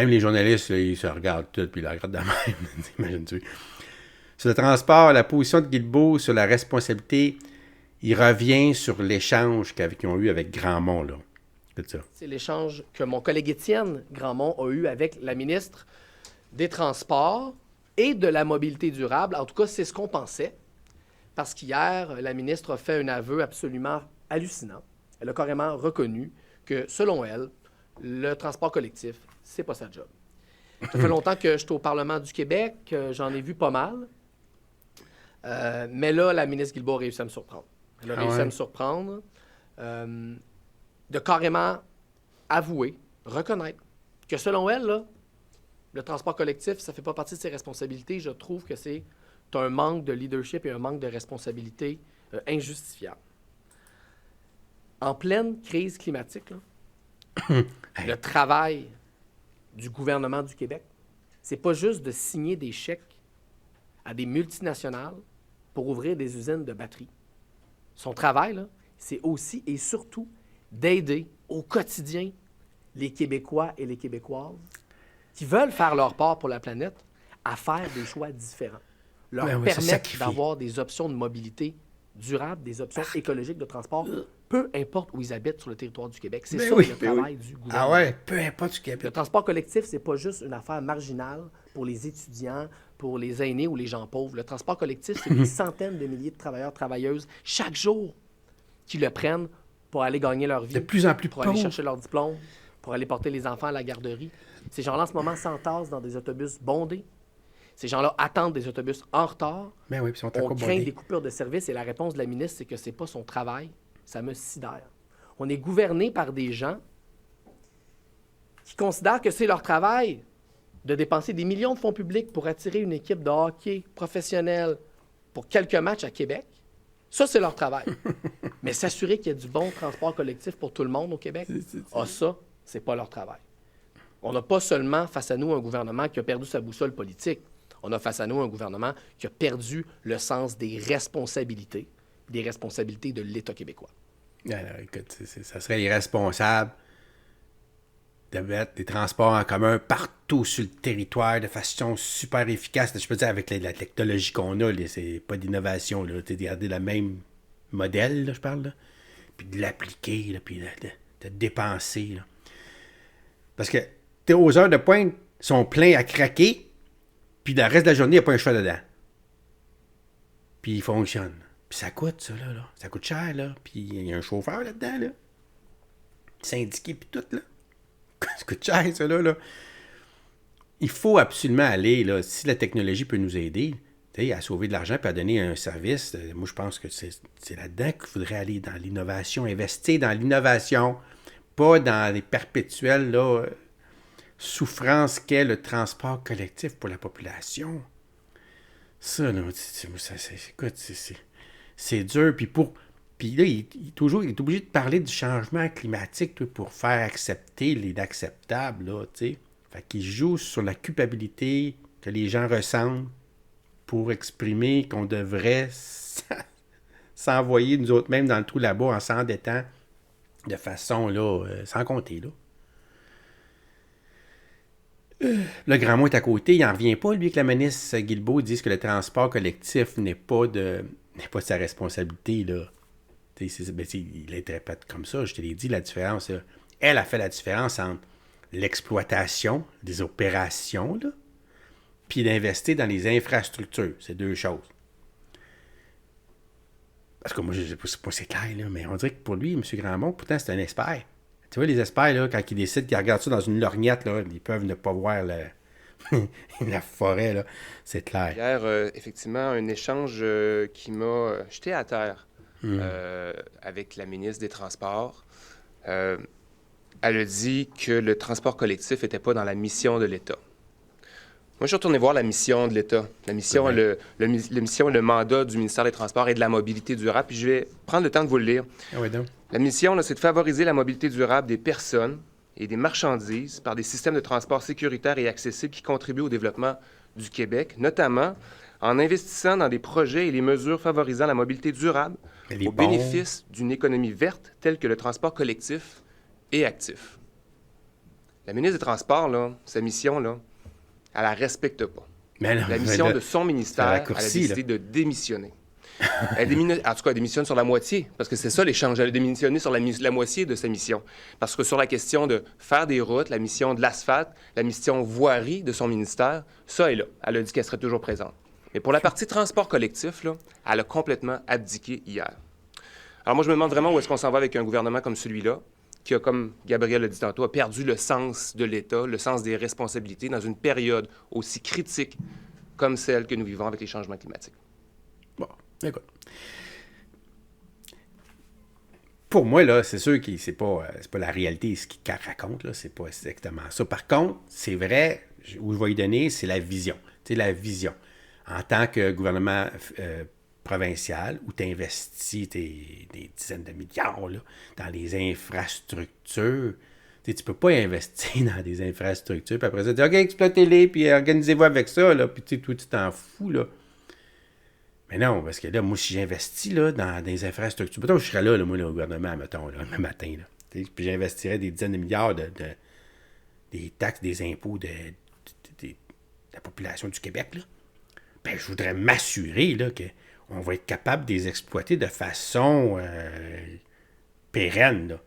Même les journalistes, là, ils se regardent tout, puis ils la regardent de même. Imagine-tu. Sur le transport, la position de Guilbeault sur la responsabilité, il revient sur l'échange qu'ils ont eu avec Grandmont, là. C'est ça. C'est l'échange que mon collègue Étienne Grandmont a eu avec la ministre des Transports et de la mobilité durable. En tout cas, c'est ce qu'on pensait. Parce qu'hier, la ministre a fait un aveu absolument hallucinant. Elle a carrément reconnu que, selon elle, le transport collectif, c'est pas sa job. Ça fait longtemps que je suis au Parlement du Québec, j'en ai vu pas mal. Mais là, la ministre Guilbeault a réussi à me surprendre. Elle a réussi à me surprendre de carrément avouer, reconnaître que, selon elle, là, le transport collectif, ça fait pas partie de ses responsabilités. Je trouve que c'est un manque de leadership et un manque de responsabilité injustifiable. En pleine crise climatique, là, le travail du gouvernement du Québec, c'est pas juste de signer des chèques à des multinationales pour ouvrir des usines de batteries. Son travail, là, c'est aussi et surtout d'aider au quotidien les Québécois et les Québécoises qui veulent faire leur part pour la planète à faire des choix différents. Leur permettre d'avoir des options de mobilité durable, des options écologiques de transport, peu importe où ils habitent sur le territoire du Québec. C'est ça le travail du gouvernement. Ah ouais, peu importe où Québec. Le transport collectif, c'est pas juste une affaire marginale pour les étudiants, pour les aînés ou les gens pauvres. Le transport collectif, c'est des centaines de milliers de travailleurs, travailleuses, chaque jour, qui le prennent pour aller gagner leur vie. De plus en plus pour aller chercher leur diplôme, pour aller porter les enfants à la garderie. Ces gens-là, en ce moment, s'entassent dans des autobus bondés. Ces gens-là attendent des autobus en retard. Ben oui, puis on craint des coupures de service et la réponse de la ministre, c'est que c'est pas son travail. Ça me sidère. On est gouverné par des gens qui considèrent que c'est leur travail de dépenser des millions de fonds publics pour attirer une équipe de hockey professionnelle pour quelques matchs à Québec. Ça, c'est leur travail. Mais s'assurer qu'il y ait du bon transport collectif pour tout le monde au Québec, ça, c'est pas leur travail. On n'a pas seulement face à nous un gouvernement qui a perdu sa boussole politique. On a face à nous un gouvernement qui a perdu le sens des responsabilités de l'État québécois. Alors, écoute, ça serait irresponsable de mettre des transports en commun partout sur le territoire de façon super efficace. Je peux dire, avec la technologie qu'on a, là, c'est pas d'innovation. Là, de garder le même modèle, là, je parle, là, puis de l'appliquer, là, puis de dépenser. Là. Parce que aux heures de pointe sont pleins à craquer, puis dans le reste de la journée, il n'y a pas un choix dedans. Puis il fonctionne. Puis ça coûte, ça, là. Ça coûte cher, là. Puis il y a un chauffeur là-dedans, là. Syndiqué, puis tout, là. Ça coûte cher, ça, là. Il faut absolument aller, là, si la technologie peut nous aider, à sauver de l'argent puis à donner un service, moi, je pense que c'est là-dedans qu'il faudrait aller, dans l'innovation, investir dans l'innovation, pas dans les perpétuelles, là, souffrances qu'est le transport collectif pour la population. Ça, là, écoute, c'est dur. Puis là, il est obligé de parler du changement climatique pour faire accepter l'inacceptable, là, tu sais. Fait qu'il joue sur la culpabilité que les gens ressentent pour exprimer qu'on devrait s'envoyer nous autres mêmes dans le trou là-bas en s'endettant de façon, là, sans compter, là. Le Grandmont est à côté, il n'en revient pas, lui, que la ministre Guilbeault dise que le transport collectif n'est pas de sa responsabilité, là. Il l'interprète comme ça, je te l'ai dit, la différence. Là. Elle a fait la différence entre l'exploitation des opérations, là, puis d'investir dans les infrastructures. C'est deux choses. Parce que moi, je ne sais pas si c'est clair, là, mais on dirait que pour lui, M. Grandmont, pourtant, c'est un expert. Tu vois, les experts, là, quand ils décident qu'ils regardent ça dans une lorgnette, là, ils peuvent ne pas voir la forêt, là. C'est clair. Hier, effectivement, un échange qui m'a jeté à terre avec la ministre des Transports. Elle a dit que le transport collectif n'était pas dans la mission de l'État. Moi, je suis retourné voir la mission de l'État. La mission, le mandat du ministère des Transports et de la mobilité durable. Puis je vais prendre le temps de vous le lire. Ah oui, donc. La mission, là, c'est de favoriser la mobilité durable des personnes et des marchandises par des systèmes de transport sécuritaires et accessibles qui contribuent au développement du Québec, notamment en investissant dans des projets et les mesures favorisant la mobilité durable au bénéfice d'une économie verte telle que le transport collectif et actif. La ministre des Transports, là, sa mission, là, elle la respecte pas. Mais non, La mission là, de son ministère, elle a décidé de démissionner. En tout cas, elle démissionne sur la moitié, parce que c'est ça l'échange. Elle a démissionné sur la moitié de sa mission. Parce que sur la question de faire des routes, la mission de l'asphalte, la mission voirie de son ministère, ça est là. Elle a dit qu'elle serait toujours présente. Mais pour la partie transport collectif, là, elle a complètement abdiqué hier. Alors moi, je me demande vraiment où est-ce qu'on s'en va avec un gouvernement comme celui-là, qui a, comme Gabriel l'a dit tantôt, a perdu le sens de l'État, le sens des responsabilités dans une période aussi critique comme celle que nous vivons avec les changements climatiques. Bon, écoute. Pour moi, là, c'est sûr que c'est pas la réalité, ce qu'il raconte, là, c'est pas exactement ça. Par contre, c'est vrai, où je vais y donner, c'est la vision. Tu sais, la vision. En tant que gouvernement provincial, où tu investis des dizaines de milliards là, dans les infrastructures, tu peux pas investir dans des infrastructures, puis après ça, dire, OK, exploitez-les, puis organisez-vous avec ça, là, puis toi, tu t'en fous, là. Mais non, parce que là, moi, si j'investis là, dans des infrastructures, mettons, je serais là, moi, au gouvernement, mettons, là, le matin, là, puis j'investirais des dizaines de milliards des taxes, des impôts de la population du Québec, là. Ben, je voudrais m'assurer là, qu'on va être capable de les exploiter de façon pérenne, là.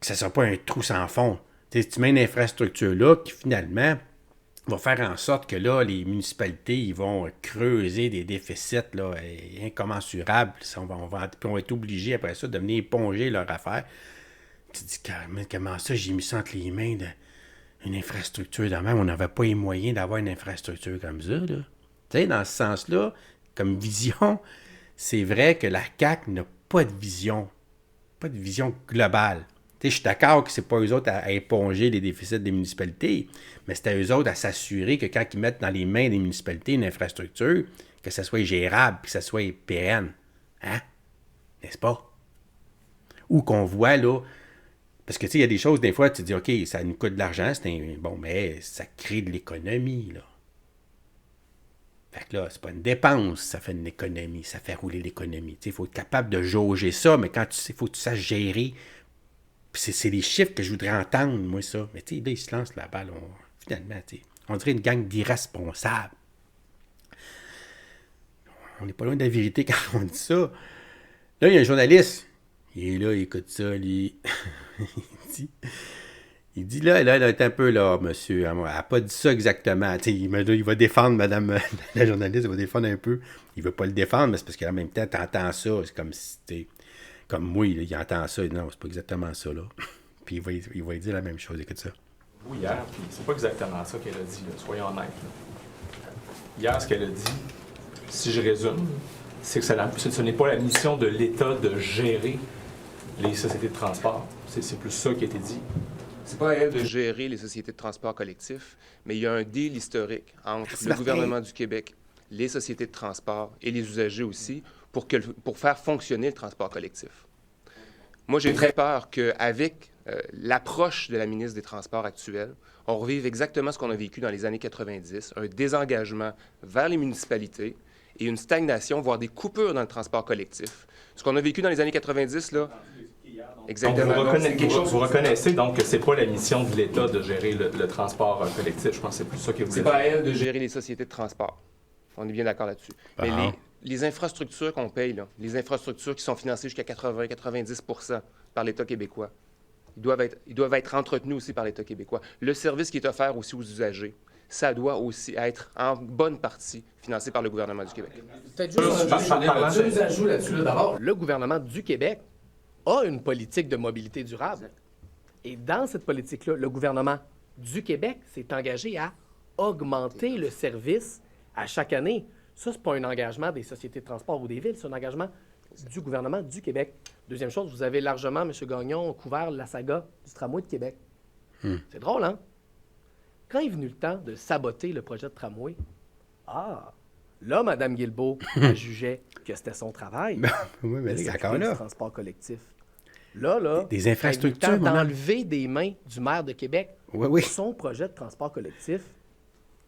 Que ça ne sera pas un trou sans fond. Si tu mets une infrastructure là qui, finalement, va faire en sorte que là, les municipalités ils vont creuser des déficits là, incommensurables. Puis on va être obligés, après ça, de venir éponger leur affaire. Tu te dis, comment ça, j'ai mis ça entre les mains d'une infrastructure de même. On n'avait pas les moyens d'avoir une infrastructure comme ça, là. Tu sais, dans ce sens-là, comme vision, c'est vrai que la CAQ n'a pas de vision globale. Tu sais, je suis d'accord que c'est pas eux autres à éponger les déficits des municipalités, mais c'est à eux autres à s'assurer que quand ils mettent dans les mains des municipalités une infrastructure, que ça soit gérable, que ça soit pérenne. Hein? N'est-ce pas? Ou qu'on voit, là, parce que, tu sais, il y a des choses, des fois, tu te dis, OK, ça nous coûte de l'argent, bon, mais ça crée de l'économie, là. Fait que là, c'est pas une dépense, ça fait une économie, ça fait rouler l'économie. Tu sais, il faut être capable de jauger ça, mais quand il faut que tu saches gérer. Puis c'est les chiffres que je voudrais entendre, moi, ça. Mais tu sais, là, ils se lancent la balle, finalement, tu sais. On dirait une gang d'irresponsables. On n'est pas loin de la vérité quand on dit ça. Là, il y a un journaliste. Il est là, il écoute ça, lui. il dit là, est un peu là, monsieur. Elle n'a pas dit ça exactement. Il va défendre madame la journaliste, il va défendre un peu. Il ne veut pas le défendre, mais c'est parce qu'en même temps, tu entends ça. C'est comme si c'était. Comme moi, là, il entend ça. Non, c'est pas exactement ça, là. Puis il va dire la même chose. Écoute ça. Oui, hier, puis c'est pas exactement ça qu'elle a dit, là, soyons honnêtes. Là. Hier, ce qu'elle a dit, si je résume, c'est que ce n'est pas la mission de l'État de gérer les sociétés de transport. C'est plus ça qui a été dit. C'est pas à elle de gérer les sociétés de transport collectif, mais il y a un deal historique entre le gouvernement du Québec, les sociétés de transport et les usagers aussi, pour faire fonctionner le transport collectif. Moi, j'ai très peur qu'avec l'approche de la ministre des Transports actuelle, on revive exactement ce qu'on a vécu dans les années 90, un désengagement vers les municipalités et une stagnation, voire des coupures dans le transport collectif. Ce qu'on a vécu dans les années 90, là... Exactement. Donc, vous reconnaissez donc que c'est pas la mission de l'État de gérer le transport collectif. Je pense que c'est plus ça que vous C'est pas à elle de gérer les sociétés de transport. On est bien d'accord là-dessus. Mais les infrastructures qu'on paye, là, les infrastructures qui sont financées jusqu'à 80-90% par l'État québécois, ils doivent être entretenus aussi par l'État québécois. Le service qui est offert aussi aux usagers, ça doit aussi être en bonne partie financé par le gouvernement du Québec. Peut-être juste un ajout là-dessus. D'abord, le gouvernement du Québec a une politique de mobilité durable. Et dans cette politique-là, le gouvernement du Québec s'est engagé à augmenter le service à chaque année. Ça, ce n'est pas un engagement des sociétés de transport ou des villes, c'est un engagement du gouvernement du Québec. Deuxième chose, vous avez largement, M. Gagnon, couvert la saga du tramway de Québec. C'est drôle, hein? Quand est venu le temps de saboter le projet de tramway, là, Mme Guilbeault jugeait que c'était son travail. Oui, mais c'est encore là. Le transport collectif. Là, des infrastructures, il d'enlever des mains du maire de Québec son projet de transport collectif.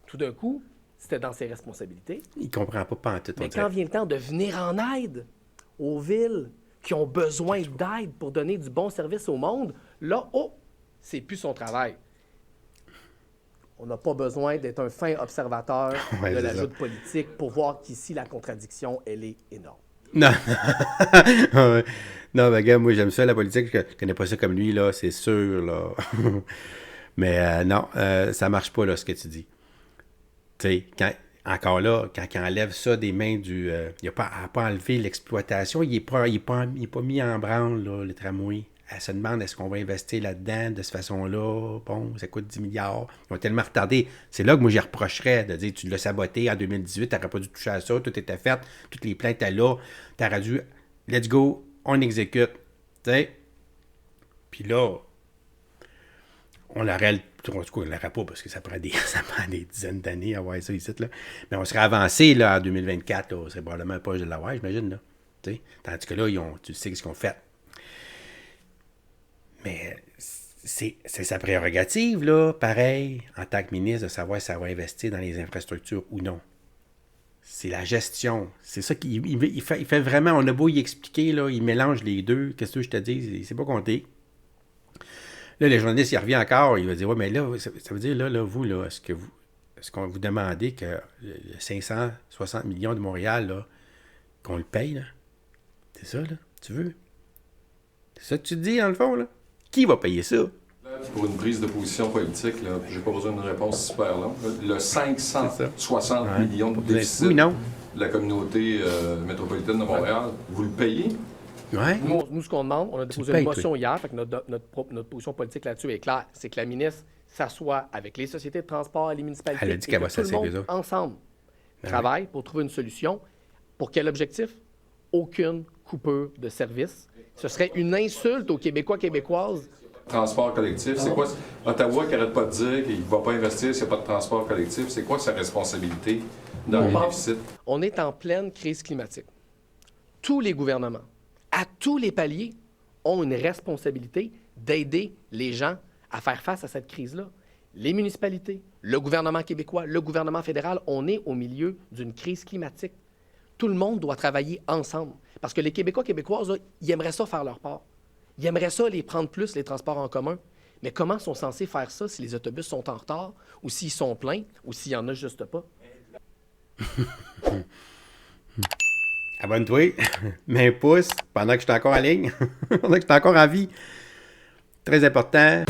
Tout d'un coup, c'était dans ses responsabilités. Il ne comprend pas pantoute. Mais quand vient le temps de venir en aide aux villes qui ont besoin d'aide pour donner du bon service au monde, là, c'est plus son travail. On n'a pas besoin d'être un fin observateur Ouais, de c'est la ça. joute politique pour voir qu'ici, la contradiction, elle est énorme. Non. Ouais. Non, ben, gars, moi, j'aime ça, la politique. Je connais pas ça comme lui, là, c'est sûr, là. Mais non, ça marche pas, là, ce que tu dis. Tu sais, encore là, quand il enlève ça des mains du... il n'a pas enlevé l'exploitation, il n'est pas mis en branle, là, le tramway. Elle se demande, est-ce qu'on va investir là-dedans de cette façon-là? Bon, ça coûte 10 milliards. Ils ont tellement retardé. C'est là que moi, j'y reprocherais de dire, tu l'as saboté en 2018, tu n'aurais pas dû toucher à ça, tout était fait, toutes les plaintes étaient là, tu aurais dû, let's go, on exécute. Tu sais? Puis là, on l'aurait, en tout cas, on l'aurait pas parce que ça prend des dizaines d'années à avoir ça ici, là. Mais on serait avancé, là, en 2024, là, c'est probablement pas de l'avoir, j'imagine, là. Tu sais? Tandis que là, tu sais ce qu'on fait. Mais c'est sa prérogative, là, pareil, en tant que ministre, de savoir si ça va investir dans les infrastructures ou non. C'est la gestion. C'est ça qu'il fait vraiment. On a beau y expliquer, là, il mélange les deux. Qu'est-ce que je te dis? Il ne sait pas compter. Là, les journalistes, il revient encore. Il va dire, ouais, mais là, ça veut dire, là, vous, là, est-ce qu'on vous demandez que le 560 millions de Montréal, là, qu'on le paye, là? C'est ça, là? Tu veux? C'est ça que tu te dis, dans le fond, là? Qui va payer ça? Pour une prise de position politique, j'ai pas besoin d'une réponse super longue. Le 560 millions de déficit Oui, non. de la communauté métropolitaine de Montréal, vous le payez? Ouais. Nous, ce qu'on demande, on a déposé payes, une motion hier, fait que notre position politique là-dessus est claire, c'est que la ministre s'assoie avec les sociétés de transport et les municipalités Elle a dit qu'elle va tout le s'asseoir avec monde, eux autres. ensemble, travaille pour trouver une solution. Pour quel objectif? Aucune coupure de service. Ce serait une insulte aux Québécois, Québécoises. Transport collectif, c'est quoi? Ottawa qui arrête pas de dire qu'il ne va pas investir s'il n'y a pas de transport collectif. C'est quoi sa responsabilité dans les déficits? On est en pleine crise climatique. Tous les gouvernements, à tous les paliers, ont une responsabilité d'aider les gens à faire face à cette crise-là. Les municipalités, le gouvernement québécois, le gouvernement fédéral, on est au milieu d'une crise climatique. Tout le monde doit travailler ensemble. Parce que les Québécois, Québécoises, là, ils aimeraient ça faire leur part. Ils aimeraient ça les prendre plus, les transports en commun. Mais comment sont censés faire ça si les autobus sont en retard, ou s'ils sont pleins, ou s'il n'y en a juste pas? Abonne-toi, mets un pouce pendant que je suis encore en ligne, pendant que je suis encore en vie. Très important.